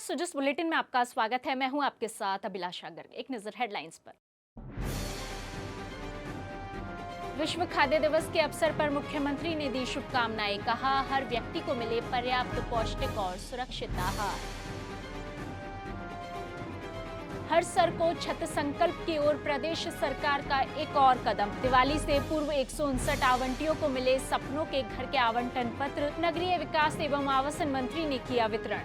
Sujas bulletin में आपका स्वागत है। मैं हूं आपके साथ अभिलाषा गर्ग। एक नजर हेडलाइंस पर। विश्व खाद्य दिवस के अवसर पर मुख्यमंत्री ने दी शुभकामनाएं। कहा, हर व्यक्ति को मिले पर्याप्त पौष्टिक और सुरक्षित आहार। हर सर को छत संकल्प की ओर प्रदेश सरकार का एक और कदम। दिवाली से पूर्व 159 आवंटियों को मिले सपनों के घर के आवंटन पत्र। नगरीय विकास एवं आवासन मंत्री ने किया वितरण।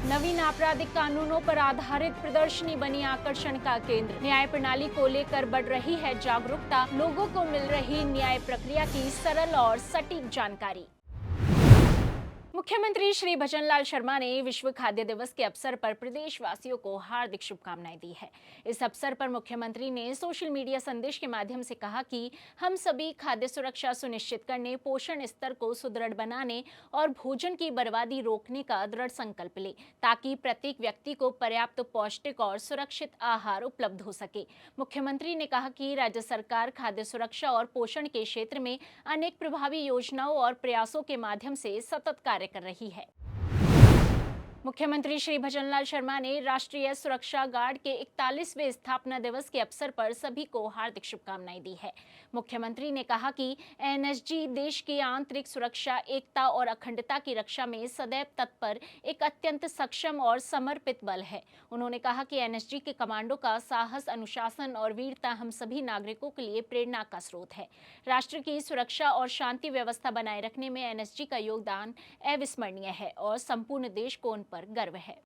नवीन आपराधिक कानूनों पर आधारित प्रदर्शनी बनी आकर्षण का केंद्र। न्याय प्रणाली को लेकर बढ़ रही है जागरूकता। लोगों को मिल रही न्याय प्रक्रिया की सरल और सटीक जानकारी। मुख्यमंत्री श्री भजनलाल शर्मा ने विश्व खाद्य दिवस के अवसर पर प्रदेशवासियों को हार्दिक शुभकामनाएं दी है। इस अवसर पर मुख्यमंत्री ने सोशल मीडिया संदेश के माध्यम से कहा कि हम सभी खाद्य सुरक्षा सुनिश्चित करने, पोषण स्तर को सुदृढ़ बनाने और भोजन की बर्बादी रोकने का दृढ़ संकल्प लें, ताकि प्रत्येक व्यक्ति को पर्याप्त पौष्टिक और सुरक्षित आहार उपलब्ध हो सके। मुख्यमंत्री ने कहा कि राज्य सरकार खाद्य सुरक्षा और पोषण के क्षेत्र में अनेक प्रभावी योजनाओं और प्रयासों के माध्यम से सतत कार्य कर रही है। मुख्यमंत्री श्री भजनलाल शर्मा ने राष्ट्रीय सुरक्षा गार्ड के 41वें स्थापना दिवस के अवसर पर सभी को हार्दिक शुभकामनाएं दी है। मुख्यमंत्री ने कहा कि एनएसजी देश की आंतरिक सुरक्षा, एकता और अखंडता की रक्षा में सदैव तत्पर एक अत्यंत सक्षम और समर्पित बल है। उन्होंने कहा कि एनएसजी के कमांडो का साहस, अनुशासन और वीरता हम सभी नागरिकों के लिए प्रेरणा का स्रोत है। राष्ट्र की सुरक्षा और शांति व्यवस्था बनाए रखने में एनएसजी का योगदान अविस्मरणीय है और संपूर्ण देश को उन पर गर्व है।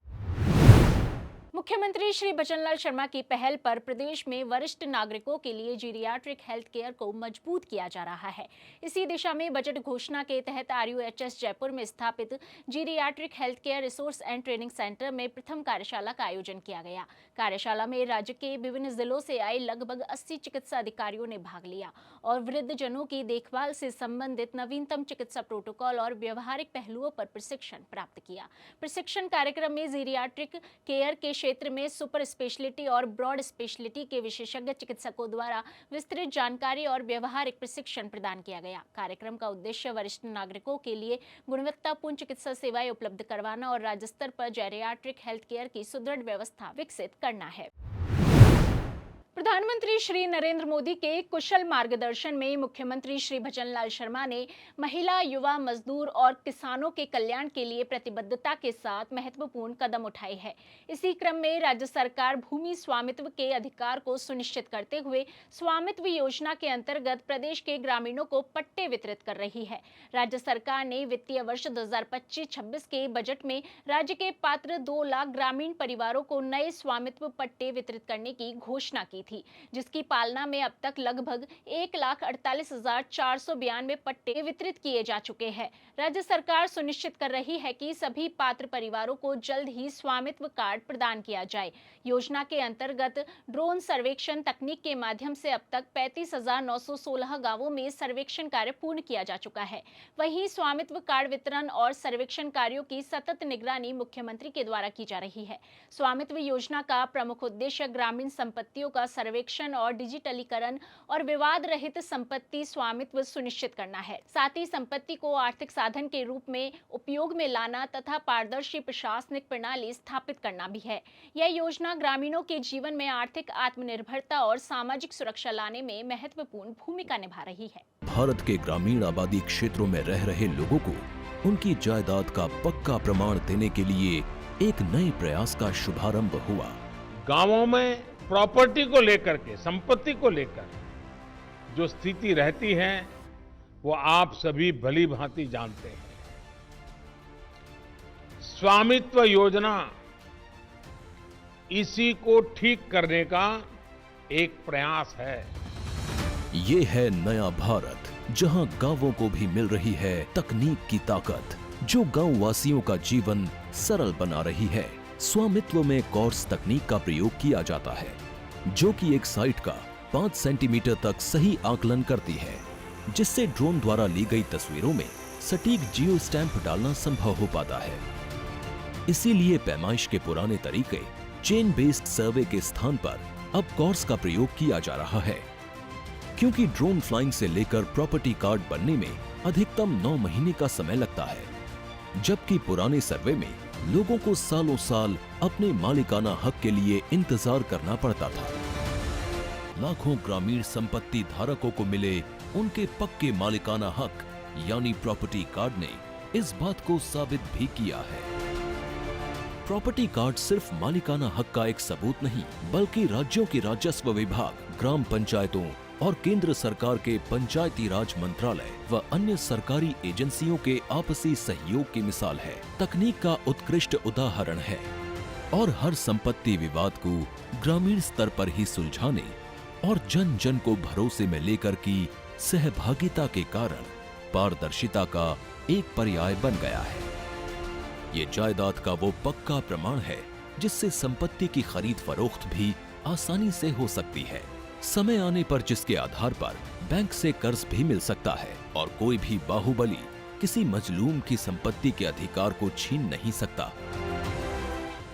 मुख्यमंत्री श्री भजनलाल शर्मा की पहल पर प्रदेश में वरिष्ठ नागरिकों के लिए जीरियाट्रिक हेल्थ केयर को मजबूत किया जा रहा है। इसी दिशा में बजट घोषणा के तहत आरयूएचएस जयपुर में स्थापित geriatric health care resource and training centre में प्रथम कार्यशाला का आयोजन किया गया। कार्यशाला में राज्य के विभिन्न जिलों से आए लगभग 80 चिकित्सा अधिकारियों ने भाग लिया और वृद्ध जनों की देखभाल से संबंधित नवीनतम चिकित्सा प्रोटोकॉल और व्यवहारिक पहलुओं पर प्रशिक्षण प्राप्त किया। प्रशिक्षण कार्यक्रम में जीरियाट्रिक केयर के क्षेत्र में सुपर स्पेशलिटी और ब्रॉड स्पेशलिटी के विशेषज्ञ चिकित्सकों द्वारा विस्तृत जानकारी और व्यवहारिक प्रशिक्षण प्रदान किया गया। कार्यक्रम का उद्देश्य वरिष्ठ नागरिकों के लिए गुणवत्तापूर्ण चिकित्सा सेवाएं उपलब्ध करवाना और राज्य स्तर पर जीरियाट्रिक हेल्थ केयर की सुदृढ़ व्यवस्था विकसित करना है। प्रधानमंत्री श्री नरेंद्र मोदी के कुशल मार्गदर्शन में मुख्यमंत्री श्री भजनलाल शर्मा ने महिला, युवा, मजदूर और किसानों के कल्याण के लिए प्रतिबद्धता के साथ महत्वपूर्ण कदम उठाए हैं। इसी क्रम में राज्य सरकार भूमि स्वामित्व के अधिकार को सुनिश्चित करते हुए स्वामित्व योजना के अंतर्गत प्रदेश के ग्रामीणों को पट्टे वितरित कर रही है। राज्य सरकार ने वित्तीय वर्ष 2025-26 के बजट में राज्य के पात्र 2 लाख ग्रामीण परिवारों को नए स्वामित्व पट्टे वितरित करने की घोषणा की थी, जिसकी पालना में अब तक लगभग 1,48,492 पट्टे वितरित किए जा चुके हैं। राज्य सरकार सुनिश्चित कर रही है कि सभी पात्र परिवारों को जल्द ही स्वामित्व कार्ड प्रदान किया जाए। योजना के अंतर्गत ड्रोन सर्वेक्षण तकनीक के माध्यम से अब तक 35,916 गांवों में सर्वेक्षण कार्य पूर्ण किया जा चुका है। वहीं स्वामित्व कार्ड वितरण और सर्वेक्षण कार्यों की सतत निगरानी मुख्यमंत्री के द्वारा की जा रही है। स्वामित्व योजना का प्रमुख उद्देश्य ग्रामीण संपत्तियों का सर्वेक्षण और डिजिटलीकरण और विवाद रहित संपत्ति स्वामित्व सुनिश्चित करना है। साथ ही संपत्ति को आर्थिक साधन के रूप में उपयोग में लाना तथा पारदर्शी प्रशासनिक प्रणाली स्थापित करना भी है। यह योजना ग्रामीणों के जीवन में आर्थिक आत्मनिर्भरता और सामाजिक सुरक्षा लाने में महत्वपूर्ण भूमिका निभा रही है। भारत के ग्रामीण आबादी क्षेत्रों में रह रहे लोगों को उनकी जायदाद का पक्का प्रमाण देने के लिए एक नए प्रयास का शुभारंभ हुआ। गांवों में प्रॉपर्टी को लेकर के, संपत्ति को लेकर जो स्थिति रहती है वो आप सभी भली भांति जानते हैं। स्वामित्व योजना इसी को ठीक करने का एक प्रयास है। ये है नया भारत, जहां गांवों को भी मिल रही है तकनीक की ताकत, जो गांव वासियों का जीवन सरल बना रही है। स्वामित्व में कॉर्स तकनीक का प्रयोग किया जाता है, जो कि एक साइट का 5 सेंटीमीटर तक सही आकलन करती है, जिससे ड्रोन द्वारा ली गई तस्वीरों में सटीक जियो स्टैंप डालना संभव हो पाता है। इसीलिए पैमाइश के पुराने तरीके चेन बेस्ड सर्वे के स्थान पर अब कॉर्स का प्रयोग किया जा रहा है, क्योंकि ड्रोन फ्लाइंग से लेकर प्रॉपर्टी कार्ड बनने में अधिकतम 9 महीने का समय लगता है। जबकि पुराने सर्वे में लोगों को सालों साल अपने मालिकाना हक के लिए इंतजार करना पड़ता था। लाखों ग्रामीण संपत्ति धारकों को मिले उनके पक्के मालिकाना हक यानी प्रॉपर्टी कार्ड ने इस बात को साबित भी किया है। प्रॉपर्टी कार्ड सिर्फ मालिकाना हक का एक सबूत नहीं, बल्कि राज्यों के राजस्व विभाग, ग्राम पंचायतों और केंद्र सरकार के पंचायती राज मंत्रालय व अन्य सरकारी एजेंसियों के आपसी सहयोग की मिसाल है, तकनीक का उत्कृष्ट उदाहरण है और हर संपत्ति विवाद को ग्रामीण स्तर पर ही सुलझाने और जन जन को भरोसे में लेकर की सहभागिता के कारण पारदर्शिता का एक पर्याय बन गया है। ये जायदाद का वो पक्का प्रमाण है जिससे संपत्ति की खरीद फरोख्त भी आसानी से हो सकती है, समय आने पर जिसके आधार पर बैंक से कर्ज भी मिल सकता है और कोई भी बाहुबली किसी मजलूम की संपत्ति के अधिकार को छीन नहीं सकता।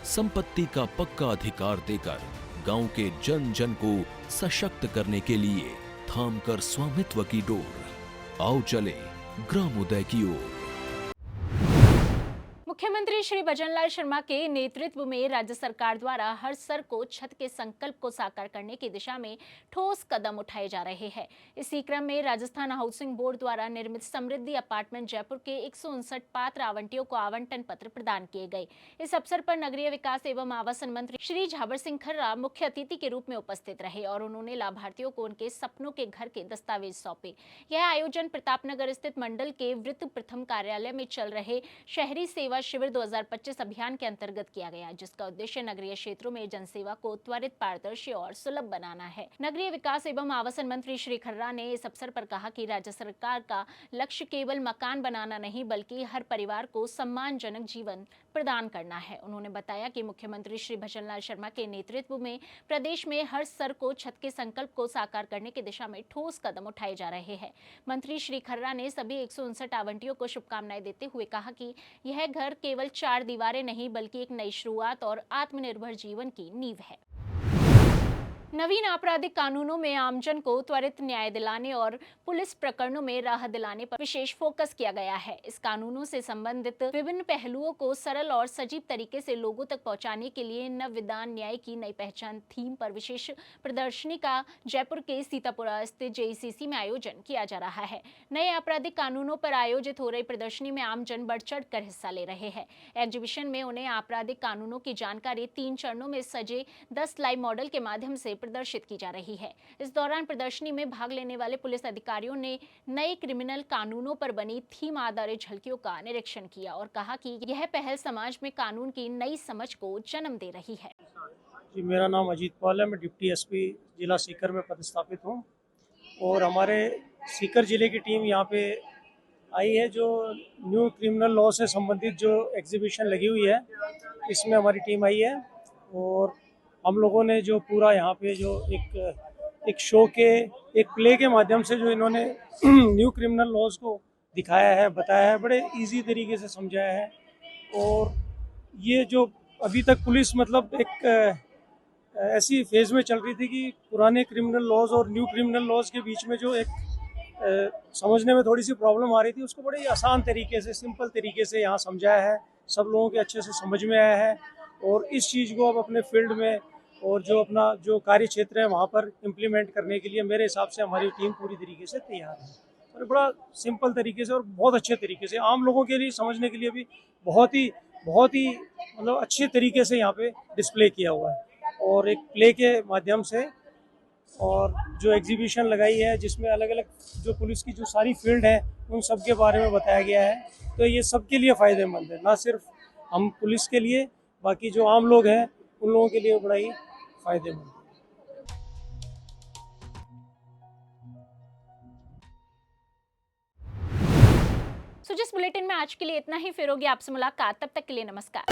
संपत्ति का पक्का अधिकार देकर गांव के जन जन को सशक्त करने के लिए थामकर स्वामित्व की डोर, आओ चले ग्रामोदय की ओर। मुख्यमंत्री श्री भजनलाल शर्मा के नेतृत्व में राज्य सरकार द्वारा हर सर को छत के संकल्प को साकार करने की दिशा में ठोस कदम उठाए जा रहे हैं। इसी क्रम में राजस्थान हाउसिंग बोर्ड द्वारा निर्मित समृद्धि अपार्टमेंट जयपुर के 159 पात्र आवंटियों को आवंटन पत्र प्रदान किए गए। इस अवसर पर नगरीय विकास एवं आवासन मंत्री श्री झाबर सिंह खर्रा मुख्य अतिथि के रूप में उपस्थित रहे और उन्होंने लाभार्थियों को उनके सपनों के घर के दस्तावेज सौंपे। यह आयोजन प्रतापनगर स्थित मंडल के वृत्त प्रथम कार्यालय में चल रहे शहरी सेवा शिविर 2025 अभियान के अंतर्गत किया गया, जिसका उद्देश्य नगरीय क्षेत्रों में जनसेवा को त्वरित, पारदर्शी और सुलभ बनाना है। नगरीय विकास एवं आवासन मंत्री श्री खर्रा ने इस अवसर पर कहा कि राज्य सरकार का लक्ष्य केवल मकान बनाना नहीं बल्कि हर परिवार को सम्मानजनक जीवन प्रदान करना है। उन्होंने बताया कि मुख्यमंत्री श्री भजनलाल शर्मा के नेतृत्व में प्रदेश में हर स्तर को छत के संकल्प को साकार करने की दिशा में ठोस कदम उठाए जा रहे हैं। मंत्री श्री खर्रा ने सभी 159 आवंटियों को शुभकामनाएं देते हुए कहा कि यह घर केवल 4 दीवारें नहीं बल्कि एक नई शुरुआत और आत्मनिर्भर जीवन की नींव है। नवीन आपराधिक कानूनों में आमजन को त्वरित न्याय दिलाने और पुलिस प्रकरणों में राहत दिलाने पर विशेष फोकस किया गया है। इस कानूनों से संबंधित विभिन्न पहलुओं को सरल और सजीव तरीके से लोगों तक पहुंचाने के लिए नव विधान न्याय की नई पहचान थीम पर विशेष प्रदर्शनी का जयपुर के सीतापुरा स्थित JCC में आयोजन किया जा रहा है। नए आपराधिक कानूनों पर आयोजित हो रही प्रदर्शनी में आमजन बढ़ चढ़ कर हिस्सा ले रहे हैं। एग्जीबिशन में उन्हें आपराधिक कानूनों की जानकारी 3 चरणों में सजे 10 लाइव मॉडल के माध्यम से प्रदर्शित की जा रही है। इस दौरान प्रदर्शनी में भाग लेने वाले पुलिस अधिकारियों ने नए क्रिमिनल कानूनों पर बनी थीम आधारित झलकियों का निरीक्षण किया और कहा कि यह पहल समाज में कानून की नई समझ को जन्म दे रही है। जी, मेरा नाम अजीत पाल है। मैं डिप्टी SP जिला सीकर में पदस्थापित हूँ और हमारे सीकर जिले की टीम यहाँ पे आई है। जो न्यू क्रिमिनल लॉ से संबंधित जो एग्जीबिशन लगी हुई है इसमें हमारी टीम आई है और हम लोगों ने जो पूरा यहाँ पे जो एक शो के एक प्ले के माध्यम से जो इन्होंने न्यू क्रिमिनल लॉज को दिखाया है, बताया है, बड़े इजी तरीके से समझाया है। और ये जो अभी तक पुलिस मतलब एक ऐसी फेज में चल रही थी कि पुराने क्रिमिनल लॉज और न्यू क्रिमिनल लॉज के बीच में जो एक समझने में थोड़ी सी प्रॉब्लम आ रही थी, उसको बड़े आसान तरीके से, सिंपल तरीके से यहाँ समझाया है, सब लोगों के अच्छे से समझ में आया है। और इस चीज़ को अब अपने फील्ड में और जो अपना जो कार्य क्षेत्र है वहाँ पर इम्प्लीमेंट करने के लिए मेरे हिसाब से हमारी टीम पूरी तरीके से तैयार है। और बड़ा सिंपल तरीके से और बहुत अच्छे तरीके से आम लोगों के लिए समझने के लिए भी बहुत ही मतलब अच्छे तरीके से यहाँ पे डिस्प्ले किया हुआ है और एक प्ले के माध्यम से। और जो एग्जीबिशन लगाई है जिसमें अलग अलग जो पुलिस की जो सारी फील्ड है उन सब के बारे में बताया गया है, तो ये सबके लिए फ़ायदेमंद है, ना सिर्फ हम पुलिस के लिए, बाकी जो आम लोग हैं उन लोगों के लिए बड़ा ही फायदेमंद है। जिस बुलेटिन में आज के लिए इतना ही, फिर होगी आपसे मुलाकात, तब तक के लिए नमस्कार।